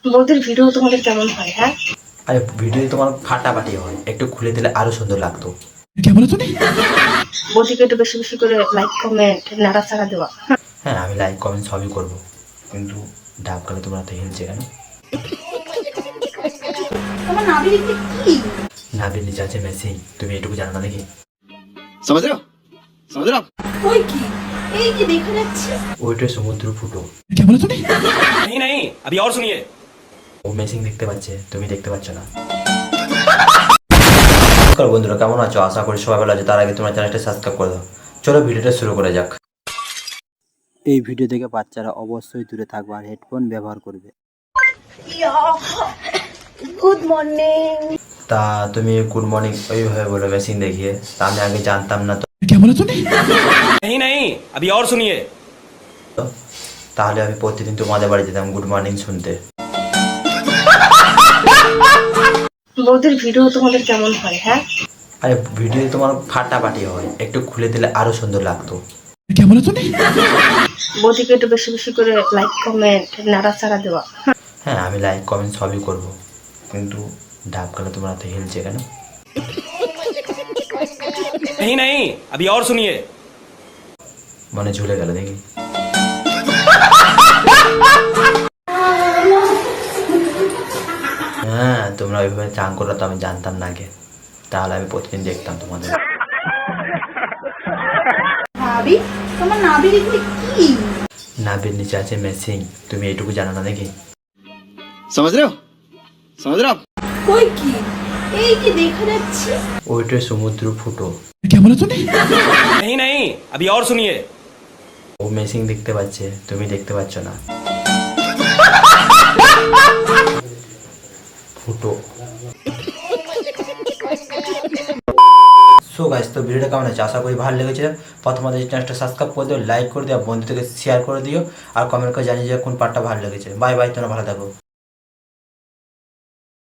বৌদির ভিডিও তোমাদের কেমন হয়? হ্যাঁ, আরে ভিডিও তোমার ফাটাফাটি হয়, একটু খুলে দিলে আরো সুন্দর লাগতো। বৌদিকে একটু বেশি বেশি করে লাইক কমেন্ট নাড়াচাড়া দেওয়া। হ্যাঁ, আমি লাইক কমেন্ট সবই করবো, কিন্তু ডাব গেলে তোমরা তো হেলছে কেন? তোমার নাভি দেখতে কি? নাভির নিচে আছে মেসিং, তুমি এটুকু জানো না নাকি? समझ रहे हो समझ रहे हो आप? ওই কি? এই যে দেখা যাচ্ছে। ওইটাই সমুদ্র ফুটো। नहीं नहीं अभी और सुनिए। ও মেসিং দেখতে পাচ্ছে, তুমি দেখতে পাচ্ছ না। নমস্কার বন্ধুরা, কেমন আছো? আশা করি সবাই ভালো আছে। তার আগে তোমার চ্যানেলটা সাবস্ক্রাইব করে দাও। চলো ভিডিওটা শুরু করা যাক। এই ভিডিও থেকে বাচ্চারা অবশ্যই দূরে থাকবে আর হেডফোন ব্যবহার করবে। Good morning. তা তুমি গুড মর্নিং ওইভাবে বলো মেসিং দেখিয়ে, তা আমি আগে জানতাম না তো। नहीं नहीं अभी और सुनिए। তাহলে আমি প্রতিদিন তোমাদের বাড়ি যেতাম গুড মর্নিং শুনতে। বৌদির ভিডিও তোমাদের কেমন হয়? হ্যাঁ, আরে ভিডিও তোমার ফাটাফাটি হয়, একটু খুলে দিলে আরো সুন্দর লাগতো। বৌদিকে একটু বেশি বেশি করে লাইক কমেন্ট নাড়াচাড়া দেওয়া। হ্যাঁ, আমি লাইক কমেন্ট সবই করবো, কিন্তু ডাব গেলে তোমরা তো হেলছে কেন? नहीं नहीं अभी और सुनिए। মনে ঝুলে গেল দেখি। হ্যাঁ, তোমরা ওইভাবে চান করো তো আমি জানতাম না আগে, তাহলে আমি প্রতিদিন দেখতাম তোমাদের। নাভি? তোমার নাভি দেখতে কি? নাভির নিচে আছে মেসিং, তুমি এইটুকু জানো না নাকি? समझ रहे हो समझ रहे हो आप? ওই কি? এই যে দেখা যাচ্ছে। ওইটাই সমুদ্র ফুটো। नहीं नहीं अभी और सुनिए। ও মেসিং দেখতে পাচ্ছে, তুমি দেখতে পাচ্ছ না। ফুটো। সো গাইস, তো ভিডিওটা কেমন হয়েছে? আশা করি ভালো লেগেছে। প্রথমত এই চ্যানেলটা সাবস্ক্রাইব করে দিও, লাইক করে দিও, বন্ধুদেরকে শেয়ার করে দিও, আর কমেন্ট করে জানিয়ে যে কোন পার্টটা ভালো লেগেছে। বাই বাই, তোমরা ভালো থাকো।